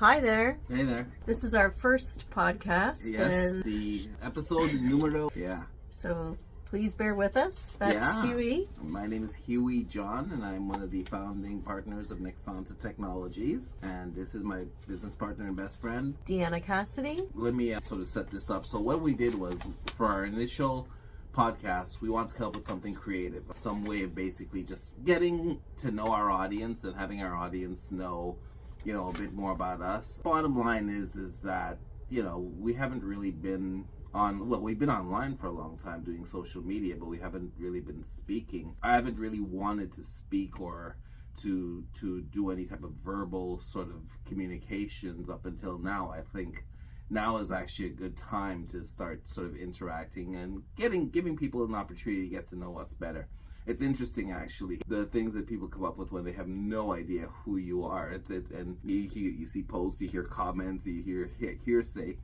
Hi there. Hey there. This is our first podcast. Yes, the episode numero. Yeah. So please bear with us. That's Huey. My name is Huey John, and I'm one of the founding partners of Nexonta Technologies. And this is my business partner and best friend, Deanna Cassidy. Let me sort of set this up. So what we did was, for our initial podcast, we wanted to come up with something creative, some way of basically just getting to know our audience and having our audience know, a bit more about us. Bottom line is that, we haven't really been we've been online for a long time doing social media, but we haven't really been speaking. I haven't really wanted to speak or to do any type of verbal sort of communications up until now. I think now is actually a good time to start sort of interacting and giving people an opportunity to get to know us better. It's interesting, actually, the things that people come up with when they have no idea who you are. And you see posts, you hear comments, you hear hearsay,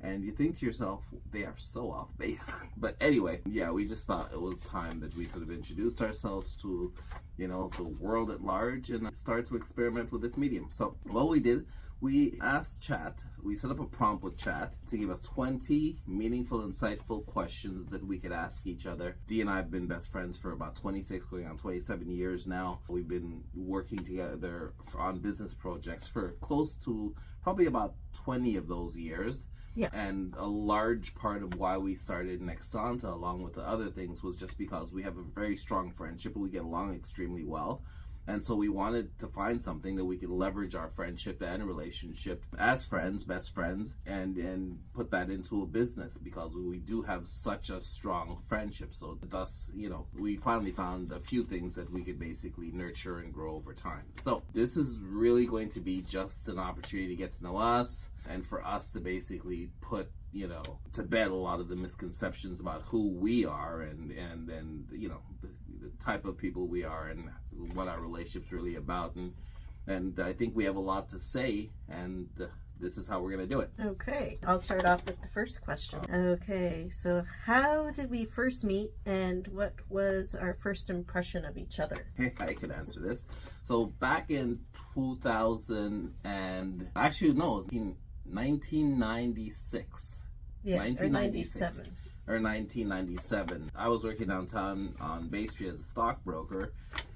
and you think to yourself, they are so off base. But anyway, we just thought it was time that we sort of introduced ourselves to, the world at large and started to experiment with this medium. So what we did, we asked Chat, we set up a prompt with Chat to give us 20 meaningful, insightful questions that we could ask each other. Dee and I have been best friends for about 26, going on 27 years now. We've been working together on business projects for close to probably about 20 of those years. Yeah. And a large part of why we started Nexonta, along with the other things, was just because we have a very strong friendship and we get along extremely well. And so we wanted to find something that we could leverage our friendship and relationship as friends, best friends, and put that into a business, because we do have such a strong friendship. So thus, we finally found a few things that we could basically nurture and grow over time. So this is really going to be just an opportunity to get to know us and for us to basically put to bed a lot of the misconceptions about who we are and the type of people we are and what our relationship's really about. And I think we have a lot to say, and this is how we're going to do it. Okay, I'll start off with the first question. Okay, so how did we first meet, and what was our first impression of each other? I can answer this. So back in 2000 and actually no, it was in 1996. Yeah, 1996. Or 1997. I was working downtown on Bay Street as a stockbroker,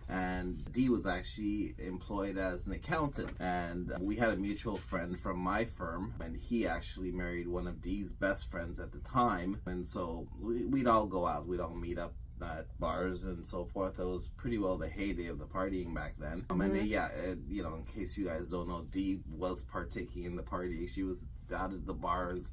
and Dee was actually employed as an accountant. And we had a mutual friend from my firm, and he actually married one of Dee's best friends at the time. And so we'd all go out, we'd all meet up at bars and so forth. It was pretty well the heyday of the partying back then. And in case you guys don't know, Dee was partaking in the party. She was out at the bars,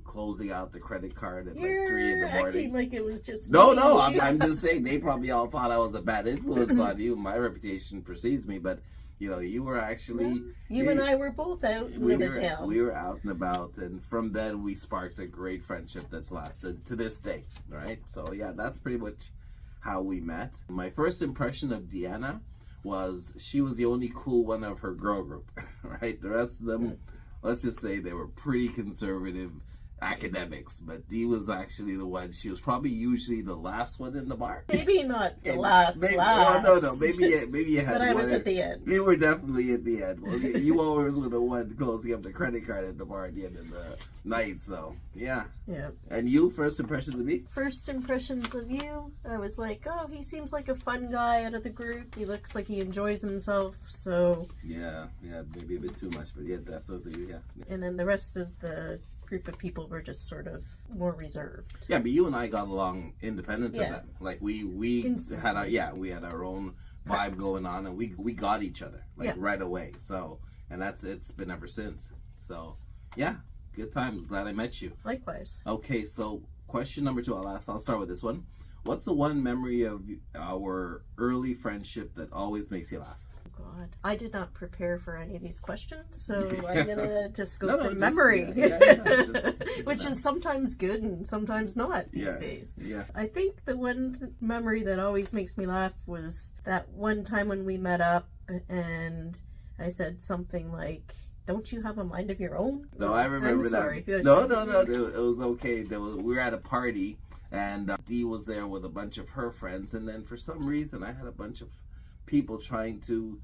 closing out the credit card at like 3 in the morning. Acting like it was just No, I'm just saying, they probably all thought I was a bad influence on you. My reputation precedes me, but you were actually... You and I were both out in the town. We were out and about, and from then we sparked a great friendship that's lasted to this day, right? So that's pretty much how we met. My first impression of Deanna was she was the only cool one of her girl group, right? The rest of them, let's just say they were pretty conservative academics, but Dee was actually the one. She was probably usually the last one in the bar. Maybe not the last. Maybe you had. But I was at the end. You were definitely at the end. Well, you always were the one closing up the credit card at the bar at the end of the night. So yeah. And you, first impressions of me? First impressions of you, I was like, oh, he seems like a fun guy out of the group. He looks like he enjoys himself. So yeah, maybe a bit too much, but definitely. And then the rest of the group of people were just sort of more reserved. Yeah, but you and I got along independent of that. Like we had our own vibe going on, and we got each other right away. So, and it's been ever since. So, good times. Glad I met you. Likewise. Okay, so question number 2. I'll start with this one. What's the one memory of our early friendship that always makes you laugh? God, I did not prepare for any of these questions, so I'm gonna just go from memory, which is sometimes good and sometimes not these days. Yeah, I think the one memory that always makes me laugh was that one time when we met up and I said something like, "Don't you have a mind of your own?" No, I remember I'm sorry. that. No, it was okay. We were at a party, and Dee was there with a bunch of her friends, and then for some reason I had a bunch of people trying to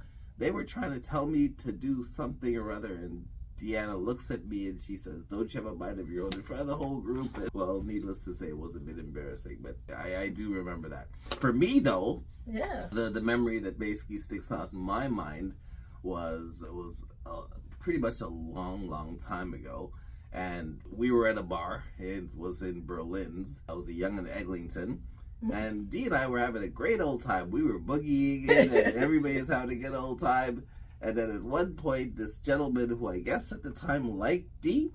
tell me to do something or other, and Deanna looks at me and she says, "Don't you have a mind of your own?" in front of the whole group. And, well, needless to say, it was a bit embarrassing, but I do remember that. For me, though, yeah, the memory that basically sticks out in my mind was pretty much a long time ago. And we were at a bar. It was in Berlin's. I was a young in Eglinton. And Dee and I were having a great old time. We were boogieing and everybody was having a good old time. And then at one point, this gentleman who I guess at the time liked Dee,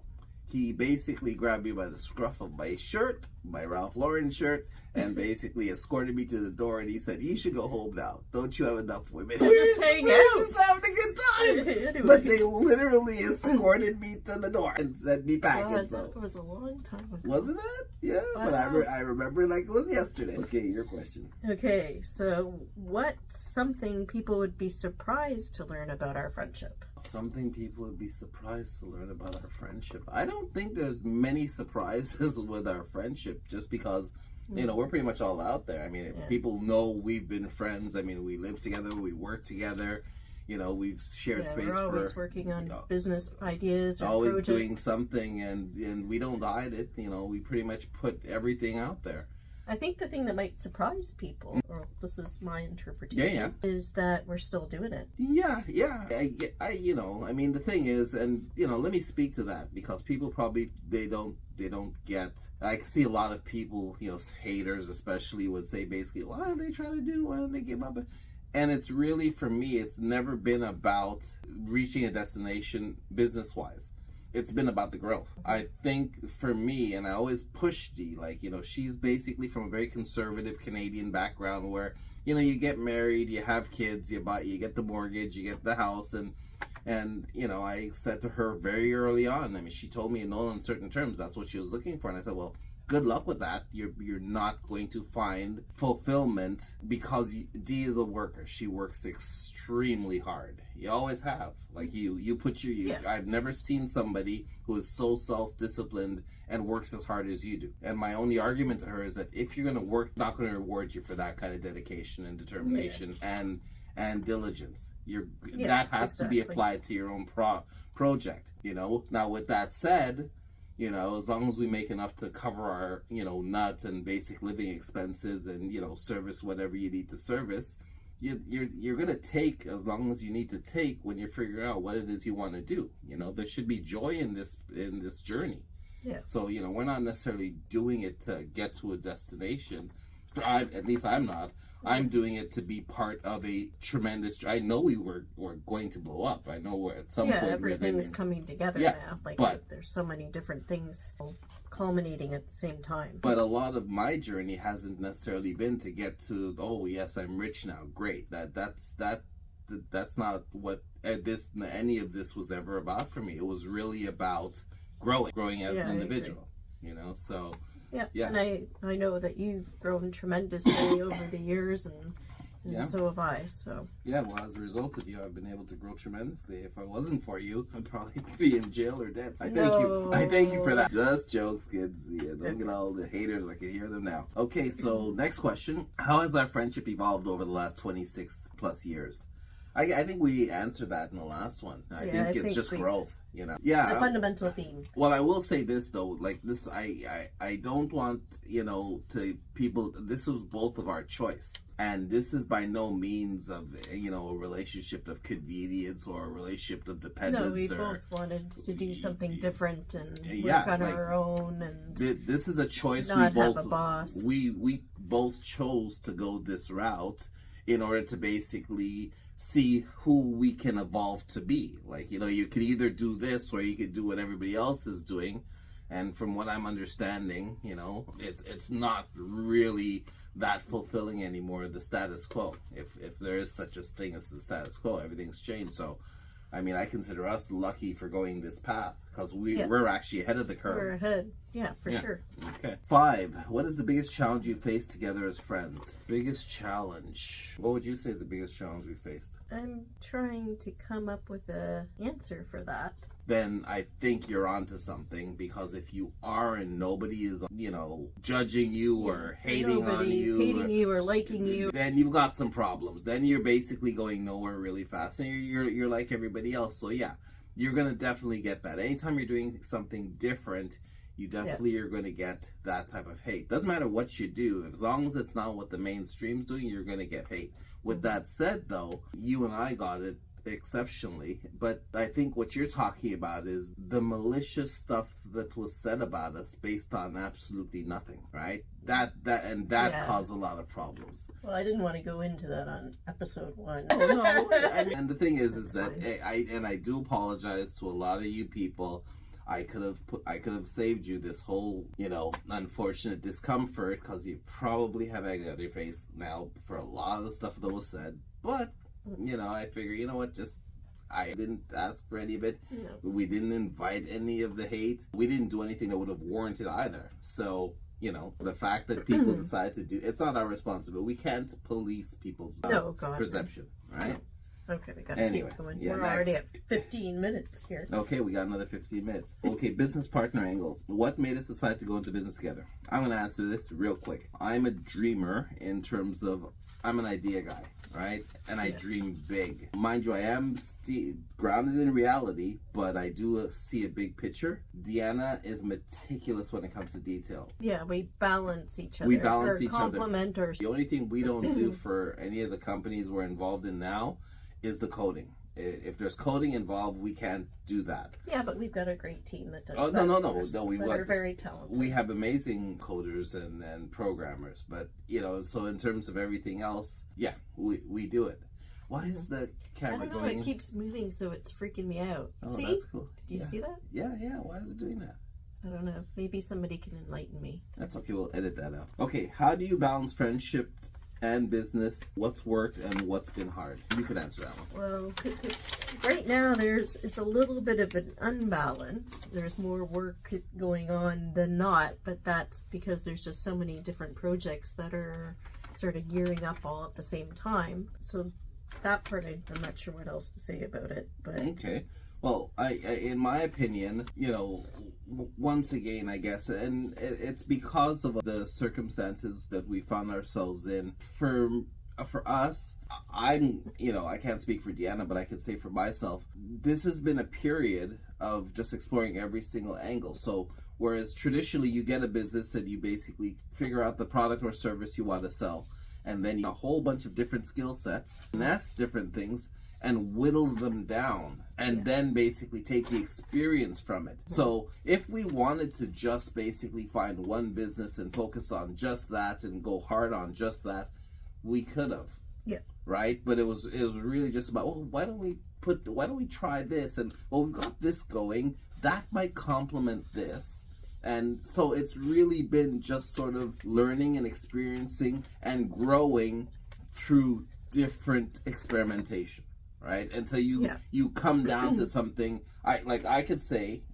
he basically grabbed me by the scruff of my shirt, my Ralph Lauren shirt, and basically escorted me to the door. And he said, "You should go home now. Don't you have enough women?" We're just hanging out. We're just having a good time. Anyway. But they literally escorted me to the door and sent me packing. God, so that was a long time ago. wasn't it? Yeah, Wow. but I remember like it was yesterday. Okay, your question. Okay, so what's something people would be surprised to learn about our friendship? Something people would be surprised to learn about our friendship. I don't think there's many surprises with our friendship, just because, you know, we're pretty much all out there. I mean, people know we've been friends. I mean, we live together, we work together. You know, we've shared space we're always for working on business ideas, or always projects. doing something, and we don't hide it. You know, we pretty much put everything out there. I think the thing that might surprise people, or this is my interpretation, is that we're still doing it. Yeah. I you know, I mean, the thing is, and you know, let me speak to that, because people probably they don't get. I see a lot of people, you know, haters especially, would say basically, "Why are they trying to do? Why don't they give up?" And it's really, for me, it's never been about reaching a destination business-wise. It's been about the growth. I think for me, and I always push Dee, like, you know, she's basically from a very conservative Canadian background where, you know, you get married, you have kids, you get the mortgage, you get the house, and you know, I said to her very early on, I mean, she told me in no uncertain terms that's what she was looking for, and I said, well, good luck with that. You're not going to find fulfillment, because Dee is a worker. She works extremely hard. You always have. Like you put I've never seen somebody who is so self-disciplined and works as hard as you do. And my only argument to her is that if you're going to work, not going to reward you for that kind of dedication and determination and diligence. That has to be applied to your own project. You know. Now, with that said, you know, as long as we make enough to cover our, you know, nut and basic living expenses, and, you know, service whatever you need to service, you're gonna take as long as you need to take when you're figuring out what it is you want to do. You know, there should be joy in this journey. Yeah. So, you know, we're not necessarily doing it to get to a destination. At least I'm not. I'm doing it to be part of a tremendous. I know we're going to blow up. I know we're at some point. Everything's coming together now. Like, there's so many different things culminating at the same time. But a lot of my journey hasn't necessarily been to get to, oh yes, I'm rich now. Great. That's not what any of this was ever about for me. It was really about growing as an individual. You know, so. Yeah, and I know that you've grown tremendously over the years, and so have I. So well, as a result of you, I've been able to grow tremendously. If I wasn't for you, I'd probably be in jail or dead. So I thank you for that. Just jokes, kids. Yeah, don't get all the haters. I can hear them now. Okay, so next question: how has our friendship evolved over the last 26 plus years? I think we answered that in the last one. I think it's just growth, you know. Yeah. The fundamental theme. Well, I will say this though, like this, I don't want, you know, to people. This was both of our choice, and this is by no means of, you know, a relationship of convenience or a relationship of dependence. No, we both wanted to do something different and work on our own, and this is a choice not have a boss. We both chose to go this route in order to basically see who we can evolve to be. Like, you know, you could either do this or you could do what everybody else is doing. And from what I'm understanding, you know, it's not really that fulfilling anymore, the status quo. If there is such a thing as the status quo, everything's changed. So, I mean, I consider us lucky for going this path, because we're actually ahead of the curve. We're ahead. Yeah, for sure. Okay. 5. What is the biggest challenge you faced together as friends? Biggest challenge. What would you say is the biggest challenge we faced? I'm trying to come up with an answer for that. Then I think you're onto something, because if you are and nobody is, you know, judging you or hating on you, hating you or liking you, then you've got some problems. Then you're basically going nowhere really fast, and you're like everybody else. So yeah, you're going to definitely get that. Anytime you're doing something different, you definitely are going to get that type of hate. Doesn't matter what you do, as long as it's not what the mainstream's doing, you're going to get hate. With that said, though, you and I got it exceptionally, but I think what you're talking about is the malicious stuff that was said about us based on absolutely nothing, right? That caused a lot of problems. Well, I didn't want to go into that on episode 1. Oh no, and the thing is that I do apologize to a lot of you people. I could have saved you this whole, unfortunate discomfort, because you probably have egg on your face now for a lot of the stuff that was said. But, I figure, I didn't ask for any of it. No. We didn't invite any of the hate. We didn't do anything that would have warranted either. So, the fact that people decide to do, it's not our responsibility. We can't police people's perception, right? No. Okay, we gotta keep going. We're already at 15 minutes here. Okay, we got another 15 minutes. Okay, business partner angle. What made us decide to go into business together? I'm going to answer this real quick. I'm a dreamer in terms of, I'm an idea guy, right? And I dream big. Mind you, I am grounded in reality, but I do see a big picture. Deanna is meticulous when it comes to detail. Yeah, we balance each other. We balance each complement other. The only thing we don't do for any of the companies we're involved in now is the coding. If there's coding involved, we can't do that. Yeah, but we've got a great team that does that. No, we're very talented. We have amazing coders and programmers, but so in terms of everything else, we do it. Why is the camera going? I don't know, it keeps moving, so it's freaking me out. Oh, see? That's cool. Did you see that? Yeah. Why is it doing that? I don't know. Maybe somebody can enlighten me. That's okay. We'll edit that out. Okay, how do you balance friendship and business? What's worked and what's been hard? You could answer that one. Well, right now it's a little bit of an unbalance. There's more work going on than not, but that's because there's just so many different projects that are sort of gearing up all at the same time. So that part, I'm not sure what else to say about it. But okay. Well, I in my opinion, once again, I guess, and it's because of the circumstances that we found ourselves in. For us, I can't speak for Deanna, but I can say for myself, this has been a period of just exploring every single angle. So whereas traditionally you get a business and you basically figure out the product or service you want to sell, and then a whole bunch of different skill sets, nest different things, and whittle them down, and then basically take the experience from it. So if we wanted to just basically find one business and focus on just that and go hard on just that, we could have. Yeah. Right? But it was really just about, why don't we try this? And we've got this going, that might complement this. And so it's really been just sort of learning and experiencing and growing through different experimentation. Right? Until you come down to something. I could say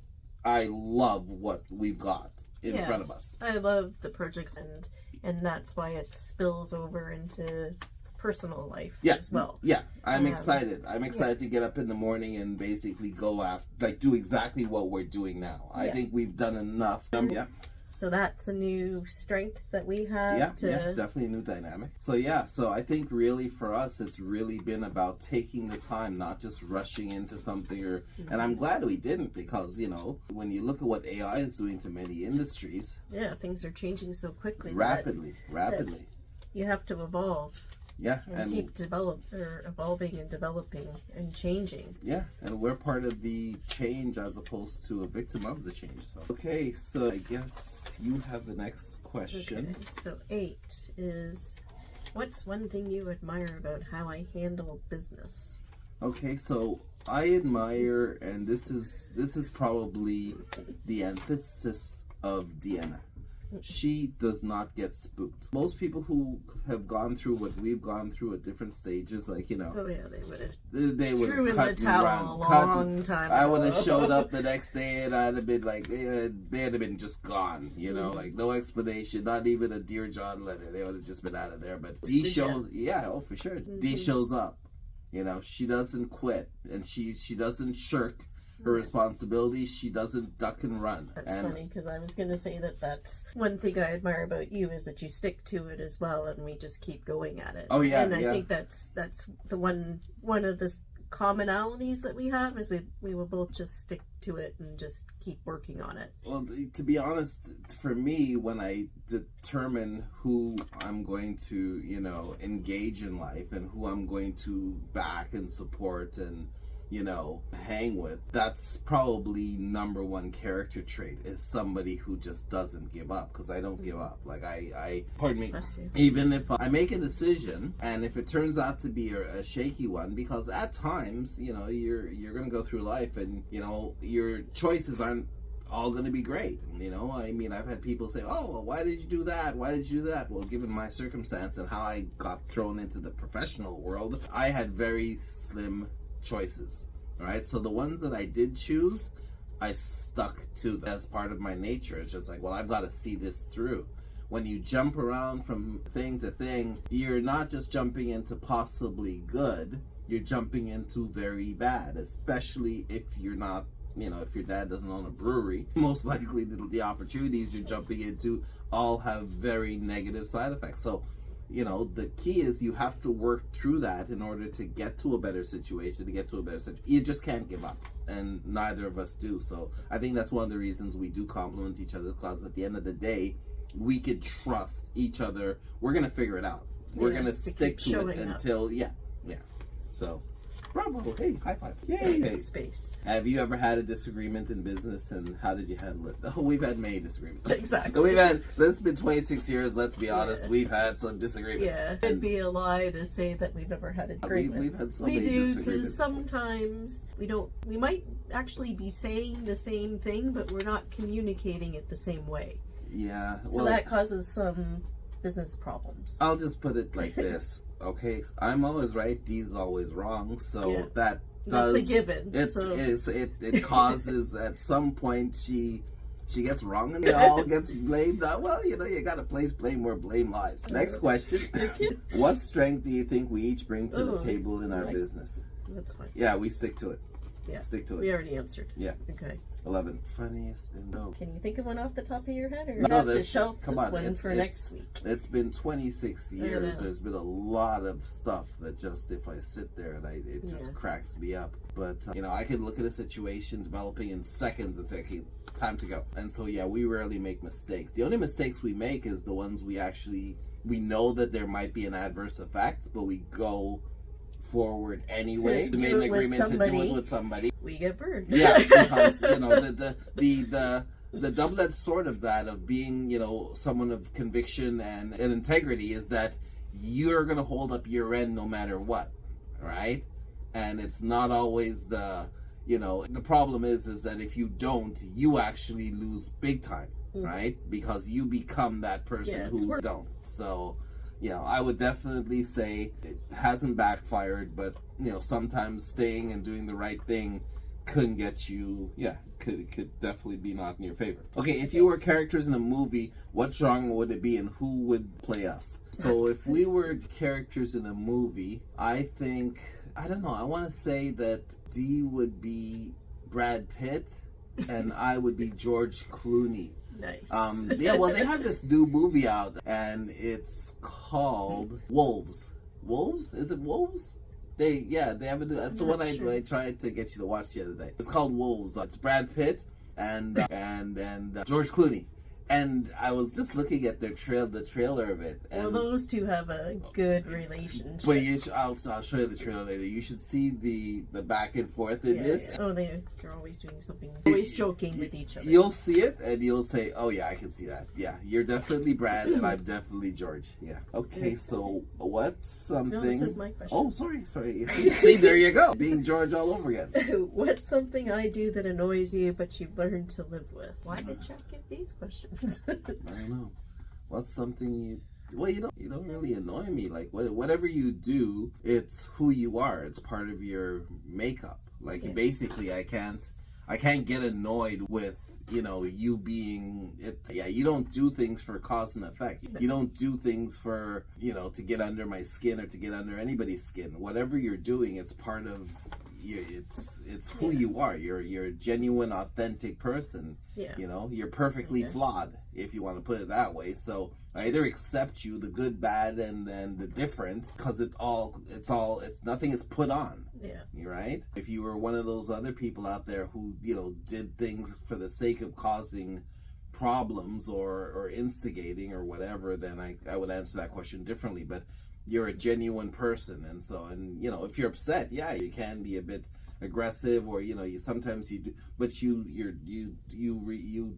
I love what we've got in front of us. I love the projects, and that's why it spills over into personal life as well. Yeah, I'm excited. I'm excited to get up in the morning and basically go after, do exactly what we're doing now. I think we've done enough. So that's a new strength that we have. Definitely a new dynamic. So I think really for us, it's really been about taking the time, not just rushing into something. And I'm glad we didn't, because when you look at what AI is doing to many industries, things are changing so quickly. Rapidly. You have to evolve. Yeah, and keep evolving and developing and changing. Yeah, and we're part of the change as opposed to a victim of the change. Okay, so I guess you have the next question. Okay, so 8 is, what's one thing you admire about how I handle business? Okay, so I admire, and this is probably the antithesis of Deanna. She does not get spooked. Most people who have gone through what we've gone through at different stages, they would have threw in cut the towel a long time ago. I would have showed up the next day and I'd have been they'd have been just gone, no explanation, not even a Dear John letter. They would have just been out of there. But Dee shows, for sure. Dee shows up. She doesn't quit, and she doesn't shirk her responsibilities. She doesn't duck and run. That's funny, because I was going to say that's one thing I admire about you, is that you stick to it as well, and we just keep going at it. Oh yeah, and I think that's the one of the commonalities that we have is we will both just stick to it and just keep working on it. Well, to be honest, for me, when I determine who I'm going to, you know, engage in life and who I'm going to back and support and, you know, hang with, that's probably number one character trait, is somebody who just doesn't give up, because I don't give up. Like I pardon me, even if I make a decision and if it turns out to be a shaky one, because at times, you know, you're gonna go through life and, you know, your choices aren't all going to be great. You know, I mean, I've had people say, oh, well, why did you do that? Why did you do that? Well, given my circumstance and how I got thrown into the professional world, I had very slim choices. All right. So the ones that I did choose, I stuck to as part of my nature. It's just like, well, I've got to see this through. When you jump around from thing to thing, you're not just jumping into possibly good, you're jumping into very bad, especially if you're not, you know, if your dad doesn't own a brewery. Most likely the opportunities you're jumping into all have very negative side effects. So, you know, the key is you have to work through that in order to get to a better situation, You just can't give up, and neither of us do. So I think that's one of the reasons we do complement each other, because at the end of the day, we could trust each other. We're going to figure it out. We're going to stick to it until, yeah. So, bravo. Hey, high five. Yay. Hey. Space. Have you ever had a disagreement in business, and how did you handle it? Oh, we've had many disagreements. Exactly. It's been 26 years, let's be honest. We've had some disagreements. Yeah, it'd be a lie to say that we've never had a disagreement. We've had so many disagreements. We do, because sometimes we might actually be saying the same thing, but we're not communicating it the same way. Yeah. So that causes some business problems. I'll just put it like this. Okay, I'm always right, Dee's always wrong, so that's a given. It causes at some point she gets wrong and it all gets blamed. Well, you know, you got to place blame where blame lies. Next question. What strength do you think we each bring to the table in our business? That's fine. Yeah, we stick to it. Yeah. Stick to it. We already answered. Yeah. Okay. 11. Funniest and no. Can you think of one off the top of your head, or no, have to shelf this one for next week? It's been 26 years. There's been a lot of stuff that just, if I sit there and it just cracks me up. But you know, I could look at a situation developing in seconds and say, okay, time to go. And so yeah, we rarely make mistakes. The only mistakes we make is the ones we know that there might be an adverse effect, but we go forward anyway. We made an agreement to do it with somebody. We get burned. Yeah, because you know the double-edged sword of that, of being, you know, someone of conviction and integrity, is that you're gonna hold up your end no matter what, right? And it's not always the problem is that if you don't, you actually lose big time, right? Because you become that person who don't. So, you know, I would definitely say it hasn't backfired, but you know, sometimes staying and doing the right thing couldn't get you, could definitely be not in your favor. Okay, if you were characters in a movie, what genre would it be and who would play us? So if we were characters in a movie, I don't know, I want to say that Dee would be Brad Pitt and I would be George Clooney. Nice. Well, they have this new movie out, and it's called Wolves. Wolves? Is it Wolves? They have a new. That's the one I tried to get you to watch the other day. It's called Wolves. It's Brad Pitt and George Clooney. And I was just looking at the trailer of it. And well, those two have a good relationship. But I'll show you the trailer later. You should see the back and forth in this. Yeah. Oh, they're always doing something, always joking with each other. You'll see it and you'll say, "Oh yeah, I can see that." Yeah, you're definitely Brad and I'm definitely George. Yeah. Okay, so what's something? No, this is my question. Oh, sorry. See, there you go. Being George all over again. What's something I do that annoys you, but you've learned to live with? Why did Chuck give these questions? I don't know. What's something you don't really annoy me. Like whatever you do, it's who you are. It's part of your makeup. Like basically, I can't get annoyed with you being it. Yeah, you don't do things for cause and effect. You don't do things for to get under my skin or to get under anybody's skin. Whatever you're doing, it's part of it's who you are. You're a genuine, authentic person. Yeah. You know, you're perfectly flawed, if you want to put it that way. So I either accept you, the good, bad, and then the different, because nothing is put on. Yeah. Right? If you were one of those other people out there who, you know, did things for the sake of causing problems or instigating or whatever, then I would answer that question differently. But you're a genuine person, and you know, if you're upset, yeah, you can be a bit aggressive, or you know, sometimes you do, but you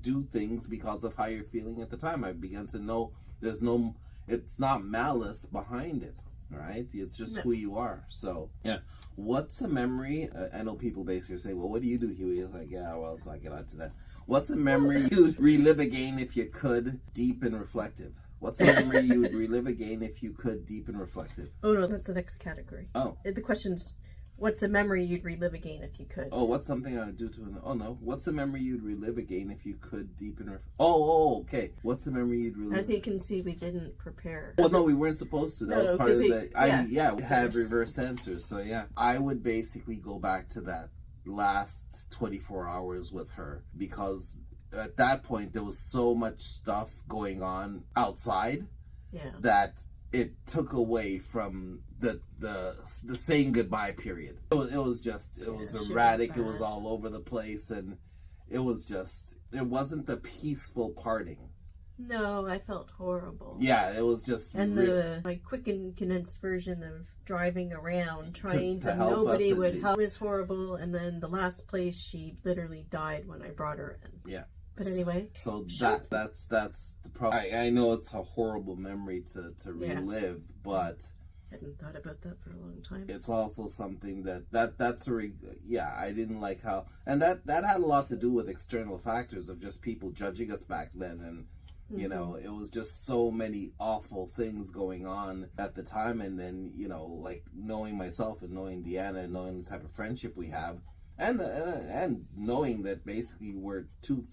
do things because of how you're feeling at the time. I've begun to know it's not malice behind it, right? It's just who you are. So yeah, what's a memory? I know people basically say, well, what do you do, Huey? It's like, yeah, well, it's not get out to that. What's a memory you'd relive again if you could, deep and reflective? What's a memory you would relive again if you could, deep and reflective? Oh, no, that's the next category. Oh. The question's, what's a memory you'd relive again if you could? Oh, what's something I would do to oh, no. What's a memory you'd relive again if you could, deep and okay. What's a memory you'd relive? As you can see, we didn't prepare. Well, no, we weren't supposed to. That was part of we had reversed answers. So, yeah. I would basically go back to that last 24 hours with her, because at that point there was so much stuff going on outside that it took away from the saying goodbye period. It was erratic. It was all over the place, and it wasn't a peaceful parting. No, I felt horrible. Yeah, it was just... And my quick and condensed version of driving around trying to help nobody would help was horrible, and then the last place she literally died when I brought her in. Yeah. But anyway. So that's the problem. I know it's a horrible memory to relive, but... I hadn't thought about that for a long time. It's also something that's I didn't like how... And that had a lot to do with external factors of just people judging us back then, and you know, it was just so many awful things going on at the time. And then, you know, like knowing myself and knowing Deanna and knowing the type of friendship we have, and knowing that basically we're two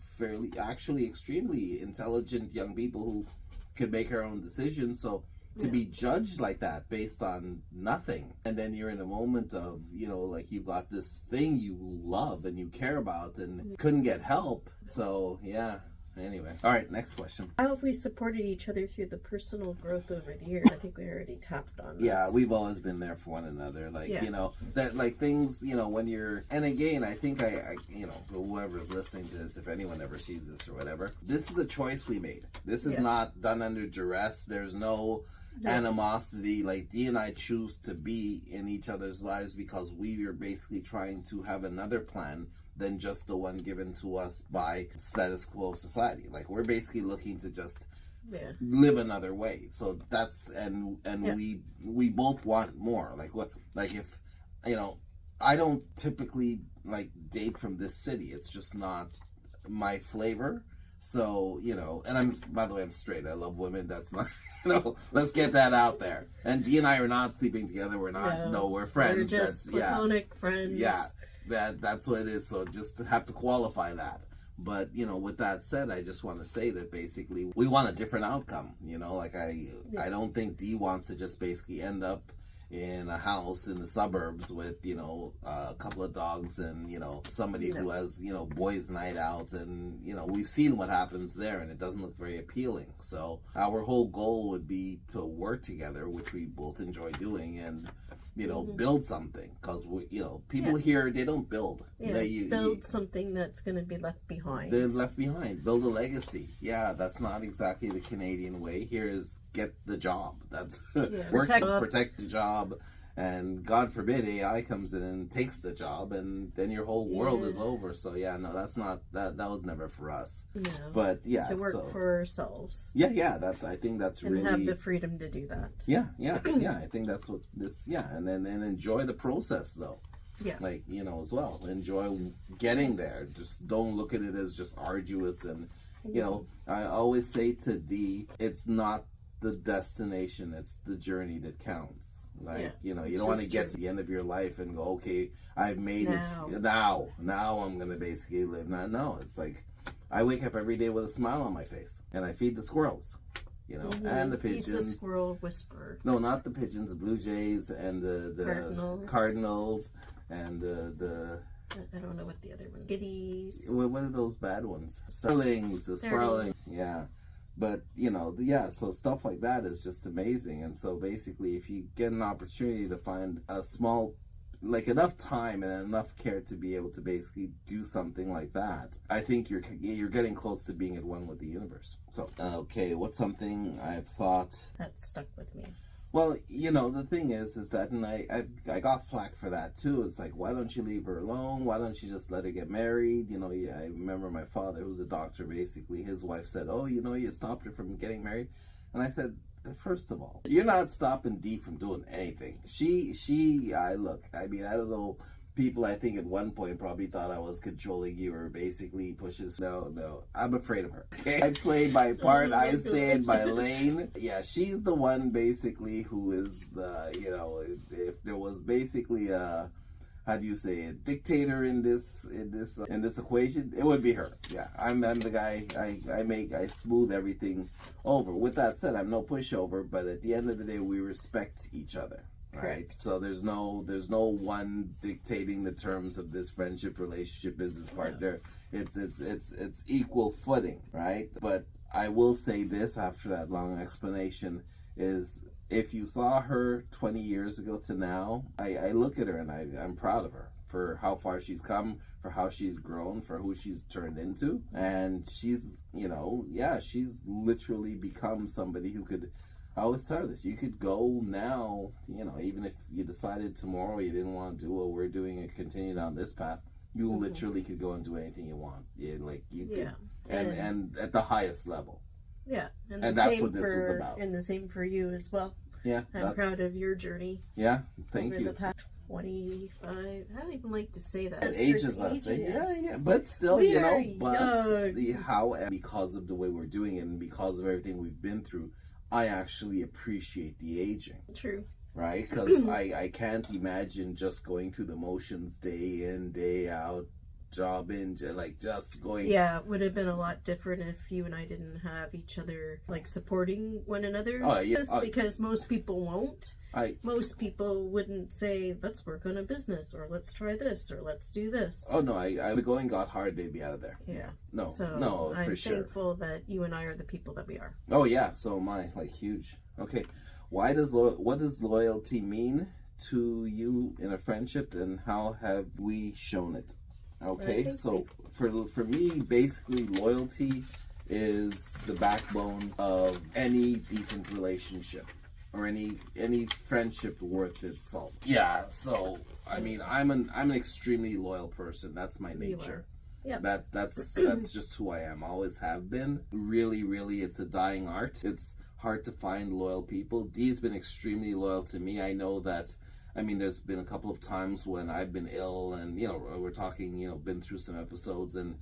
actually extremely intelligent young people who could make our own decisions. So to be judged like that based on nothing, and then you're in a moment of, you know, like you've got this thing you love and you care about and couldn't get help. So yeah. Anyway, all right, next question. How have we supported each other through the personal growth over the years? I think we already tapped on this. Yeah, we've always been there for one another. Like, you know, that like things, you know, when you're, and again, I think I you know, whoever's listening to this, if anyone ever sees this or whatever, this is a choice we made. This is not done under duress. There's no animosity. Like, Dee and I choose to be in each other's lives because we are basically trying to have another plan than just the one given to us by status quo society. Like, we're basically looking to just live another way. So that's and we both want more. Like if you know, I don't typically like date from this city. It's just not my flavor. So, you know, and by the way, I'm straight. I love women. That's not, you know, let's get that out there. And Dee and I are not sleeping together. We're not, we're friends. We're just platonic friends. Yeah. That's what it is. So just to have to qualify that. But, you know, with that said, I just want to say that basically we want a different outcome. You know, like I don't think Dee wants to just basically end up in a house in the suburbs with, you know, a couple of dogs and, you know, somebody who has, you know, boys' night out. And, you know, we've seen what happens there, and it doesn't look very appealing. So our whole goal would be to work together, which we both enjoy doing, and, you know, build something. Because, you know, people here, they don't build. Yeah, build something that's going to be left behind. They're left behind. Build a legacy. Yeah, that's not exactly the Canadian way. Here is get the job. That's work, protect the job, and God forbid AI comes in and takes the job, and then your whole world is over. So no, that's not that was never for us. No, but to work for ourselves. I think that's really, and have the freedom to do that. I think that's what this and then enjoy the process though. Like, you know, as well, enjoy getting there. Just don't look at it as just arduous. And you know, I always say to Dee, it's not the destination, it's the journey that counts. Like, you know, you don't want to get to the end of your life and go, okay, I've made it now I'm gonna basically live. No, it's like I wake up every day with a smile on my face, and I feed the squirrels, you know, and the pigeons. He's the squirrel whisperer. No, not the pigeons, the blue jays and the cardinals and the I don't know what the other one. Giddies. what are those bad ones? Starlings, the Sparling. Yeah. But, you know, yeah, so stuff like that is just amazing. And so basically, if you get an opportunity to find a small, like enough time and enough care to be able to basically do something like that, I think you're getting close to being at one with the universe. So, okay, what's something I've thought that stuck with me? Well, you know, the thing is that, and I got flack for that too. It's like, why don't you leave her alone? Why don't you just let her get married? You know, yeah, I remember my father, who's a doctor, basically, his wife said, oh, you know, you stopped her from getting married. And I said, first of all, you're not stopping Dee from doing anything. Look, I mean, I don't know. People, I think, at one point probably thought I was controlling you or basically pushes. No, I'm afraid of her. Okay? I play my part. I stay in my lane. Yeah, she's the one basically who is the, you know, if there was basically a, how do you say, a dictator in this equation, it would be her. Yeah, I'm the guy. I smooth everything over. With that said, I'm no pushover, but at the end of the day, we respect each other. Right. So there's no one dictating the terms of this friendship, relationship, business partner. It's equal footing, right? But I will say this after that long explanation is, if you saw her 20 years ago to now, I look at her and I'm proud of her for how far she's come, for how she's grown, for who she's turned into. And she's, you know, yeah, she's literally become somebody who could, I always tell her this, you could go now, you know, even if you decided tomorrow you didn't want to do what we're doing and continue down this path, you literally could go and do anything you want. Yeah, like you could, and at the highest level. Yeah. And that's what this was about. And the same for you as well. Yeah. I'm proud of your journey. Yeah, thank you. Over the past 25, I don't even like to say that. It ages us. Yeah. But still, you know, but because of the way we're doing it and because of everything we've been through, I actually appreciate the aging. True. Right? Because I can't imagine just going through the motions day in, day out, job in, like just going. Yeah, it would have been a lot different if you and I didn't have each other, like, supporting one another. Oh, yeah. Because most people won't. Most people wouldn't say, let's work on a business, or let's try this, or let's do this. Oh, no, the going got hard, they'd be out of there. Yeah. No, I'm for sure. I'm thankful that you and I are the people that we are. Oh, yeah, so am I. Like, huge. Okay, what does loyalty mean to you in a friendship, and how have we shown it? Okay, so for me, basically, loyalty is the backbone of any decent relationship or any friendship worth its salt. Yeah, so I mean, I'm an extremely loyal person. That's my nature. Yeah. That's just who I am. Always have been. Really, it's a dying art. It's hard to find loyal people. Dee's been extremely loyal to me. I know that. I mean, there's been a couple of times when I've been ill and, you know, we're talking, you know, been through some episodes, and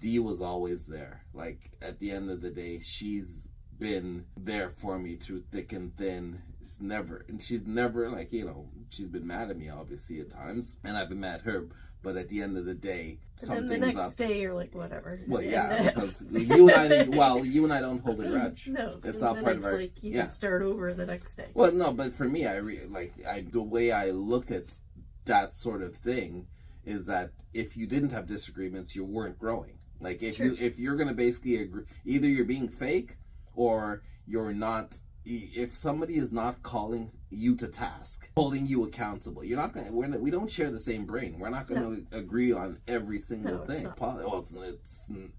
Dee was always there. Like, at the end of the day, she's been there for me through thick and thin. She's never, like, you know, she's been mad at me, obviously, at times, and I've been mad at her. But at the end of the day, something's up. And the next day, you're like, whatever. Well, yeah, because you and I don't hold a grudge. No, it's not part of our. Like you just start over the next day. Well, no, but for me, the way I look at that sort of thing is that if you didn't have disagreements, you weren't growing. Like if you're gonna basically agree, either you're being fake or you're not. If somebody is not calling you to task, holding you accountable, you're not gonna. We don't share the same brain. We're not going to agree on every single thing. Well,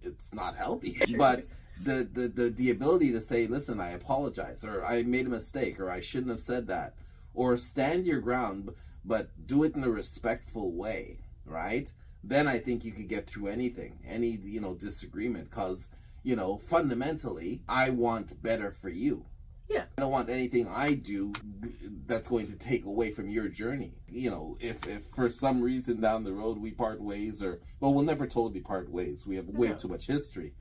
it's not healthy. True. But the ability to say, listen, I apologize, or I made a mistake, or I shouldn't have said that, or stand your ground, but do it in a respectful way, right? Then I think you could get through anything, any disagreement, because fundamentally, I want better for you. Yeah. I don't want anything I do that's going to take away from your journey. If for some reason down the road we part ways, we'll never totally part ways. We have way too much history.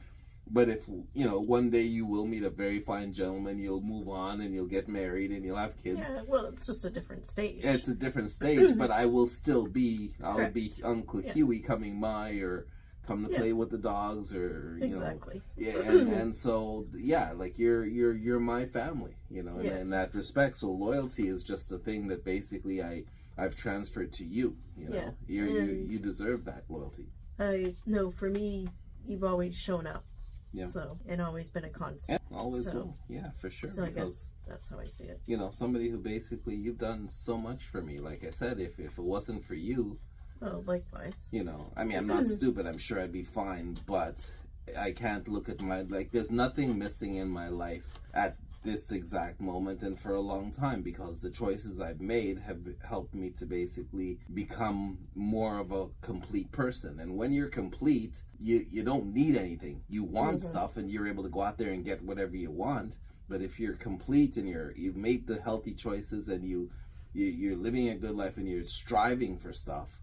But if, one day you will meet a very fine gentleman, you'll move on and you'll get married and you'll have kids. Yeah, well, it's just a different stage. It's a different stage, but I will still be, I'll be Uncle Huey coming by, or come to play with the dogs, or exactly. And so like you're my family, in that respect. So loyalty is just a thing that basically I I've transferred to you. You know, Yeah. you deserve that loyalty. I know for me, you've always shown up. Yeah. So, and always been a constant. Yeah, always So, will. Yeah, for sure. So I because, guess that's how I see it. you know, somebody who basically, you've done so much for me. Like I said, if it wasn't for you, Oh, likewise. you know, I mean, I'm not stupid. I'm sure I'd be fine, but I can't look at there's nothing missing in my life at this exact moment and for a long time, because the choices I've made have helped me to basically become more of a complete person. And when you're complete, you don't need anything. You want stuff, and you're able to go out there and get whatever you want. But if you're complete and you've made the healthy choices, and you're living a good life, and you're striving for stuff,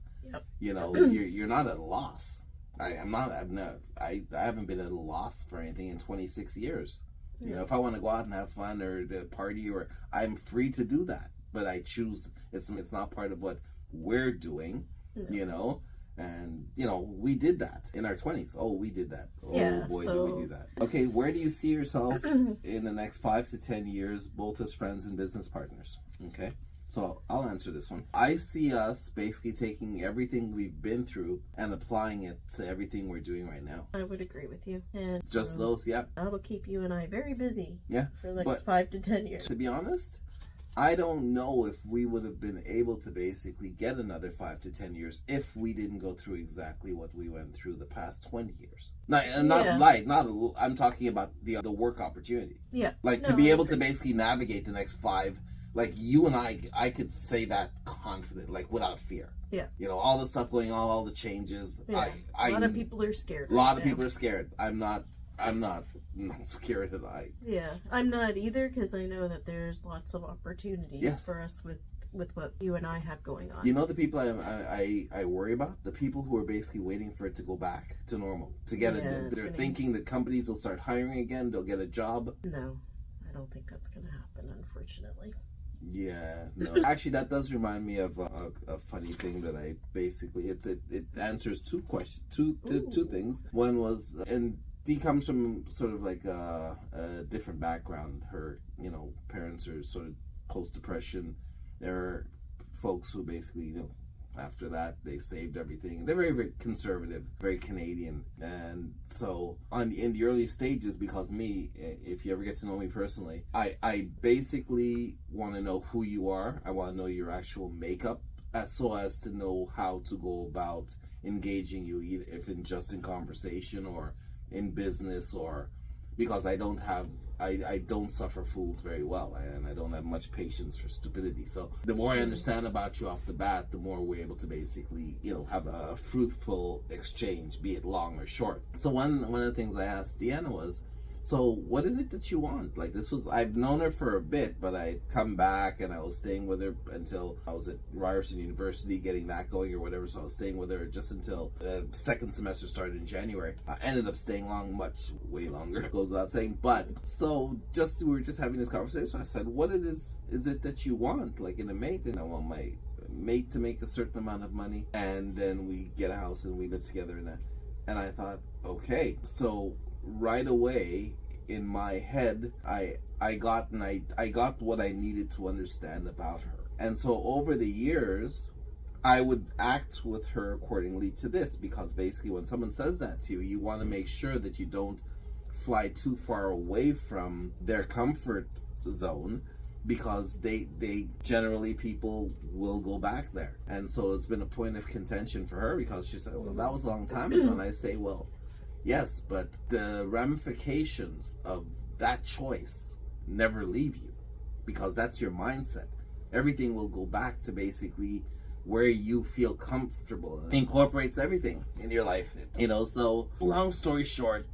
you know, you're not at a loss. I haven't been at a loss for anything in 26 years. You know, if I want to go out and have fun or the party, or I'm free to do that, but I choose. It's not part of what we're doing. You know, and you know, we did that in our 20s. Oh, we did that. Oh boy, did we do that. Okay, where do you see yourself in the next 5 to 10 years, both as friends and business partners? Okay. So I'll answer this one. I see us basically taking everything we've been through and applying it to everything we're doing right now. I would agree with you. And just those, yeah. That'll keep you and I very busy. Yeah. For the next 5 to 10 years. To be honest, I don't know if we would have been able to basically get another 5 to 10 years if we didn't go through exactly what we went through the past 20 years. I'm talking about the work opportunity. Yeah. Like to be able to basically navigate the next 5. Like you and I could say that confident, like without fear. Yeah. You know, all the stuff going on, all the changes. Yeah. A lot of people are scared. A lot of people are scared. I'm not scared at all. Yeah, I'm not either, because I know that there's lots of opportunities for us with what you and I have going on. You know, the people I worry about, the people who are basically waiting for it to go back to normal, to get it. They're thinking that companies will start hiring again, they'll get a job. No, I don't think that's going to happen, unfortunately. Yeah, no. Actually, that does remind me of a funny thing that I basically, it answers two questions, two things. One was, and Dee comes from sort of like a different background. Her, you know, parents are sort of post-depression. There are folks who basically, you know, after that they saved everything. They're very, very conservative, very Canadian. And so in the early stages, because me, if you ever get to know me personally, I basically want to know who you are. I want to know your actual makeup, so as to know how to go about engaging you, either if in conversation or in business, or because I don't suffer fools very well, and I don't have much patience for stupidity. So the more I understand about you off the bat, the more we're able to basically, you know, have a fruitful exchange, be it long or short. So one of the things I asked Deanna was, so what is it that you want? Like, I've known her for a bit, but I'd come back and I was staying with her until I was at Ryerson University getting that going or whatever. So I was staying with her just until the second semester started in January. I ended up staying way longer, goes without saying. But so we were just having this conversation. So I said, what is it that you want, like in a mate? And I want my mate to make a certain amount of money, and then we get a house and we live together in that. And I thought, okay, so right away in my head, I got what I needed to understand about her. And so over the years, I would act with her accordingly to this, because basically when someone says that to you, you want to make sure that you don't fly too far away from their comfort zone, because they generally, people will go back there. And so it's been a point of contention for her, because she said, well, that was a long time ago. And I say, well, yes, but the ramifications of that choice never leave you, because that's your mindset. Everything will go back to basically where you feel comfortable. It incorporates everything in your life, you know. So long story short,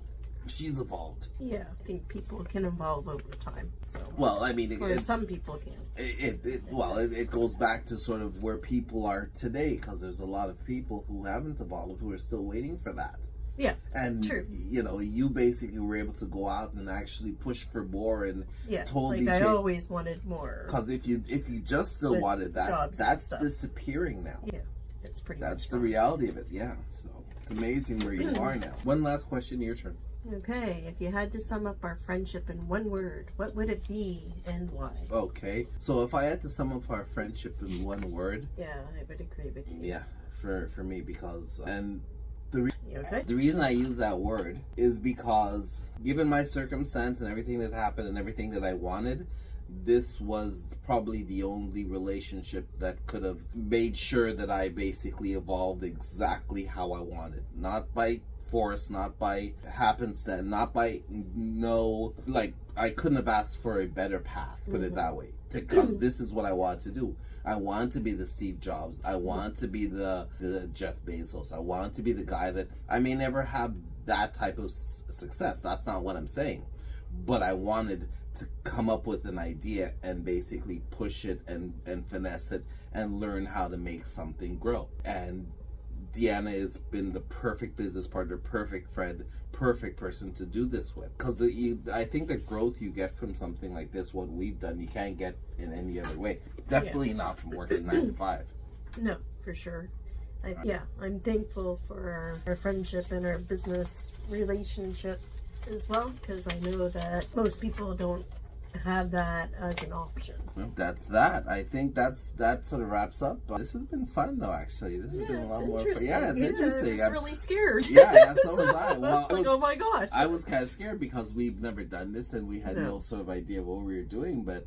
she's evolved. Yeah, I think people can evolve over time. So, well, I mean, some people can. It goes back to sort of where people are today, because there's a lot of people who haven't evolved, who are still waiting for that. Yeah, and true. You know, you basically were able to go out and actually push for more, and totally. Like I always wanted more. Because if you just still wanted that, that's disappearing now. Yeah, it's pretty. That's the reality of it. Yeah, so it's amazing where you are now. One last question, your turn. Okay, if you had to sum up our friendship in one word, what would it be and why? Okay, so if I had to sum up our friendship in one word, Yeah, I would agree with you. yeah, for me, because Okay. the reason I use that word is because, given my circumstance and everything that happened and everything that I wanted, this was probably the only relationship that could have made sure that I basically evolved exactly how I wanted. Not by force, not by happenstance, not by I couldn't have asked for a better path, put it that way. Because this is what I wanted to do. I wanted to be the Steve Jobs. I wanted to be the Jeff Bezos. I wanted to be the guy that, I may never have that type of success. That's not what I'm saying. But I wanted to come up with an idea and basically push it and finesse it and learn how to make something grow. And Deanna has been the perfect business partner, perfect friend, perfect person to do this with. Because I think the growth you get from something like this, what we've done, you can't get in any other way. Definitely not from working 9 to 5. No, for sure. I'm thankful for our friendship and our business relationship as well, because I know that most people don't have that as an option. Well, that's that. I think that sort of wraps up. This has been fun, though. Actually, this has been a lot more fun. Yeah, it's interesting. I was really scared. Yeah, so was I. Well, oh my gosh. I was kind of scared because we've never done this and we had no sort of idea of what we were doing, but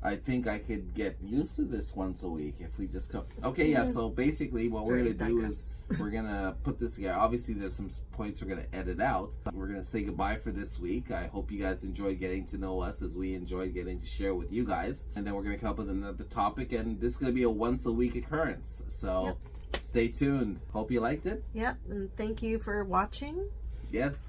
I think I could get used to this once a week if we just come. Okay, yeah, so basically what we're going to do is we're going to put this together. Obviously, there's some points we're going to edit out. We're going to say goodbye for this week. I hope you guys enjoyed getting to know us as we enjoyed getting to share with you guys. And then we're going to come up with another topic, and this is going to be a once-a-week occurrence. So stay tuned. Hope you liked it. Yep, and thank you for watching. Yes.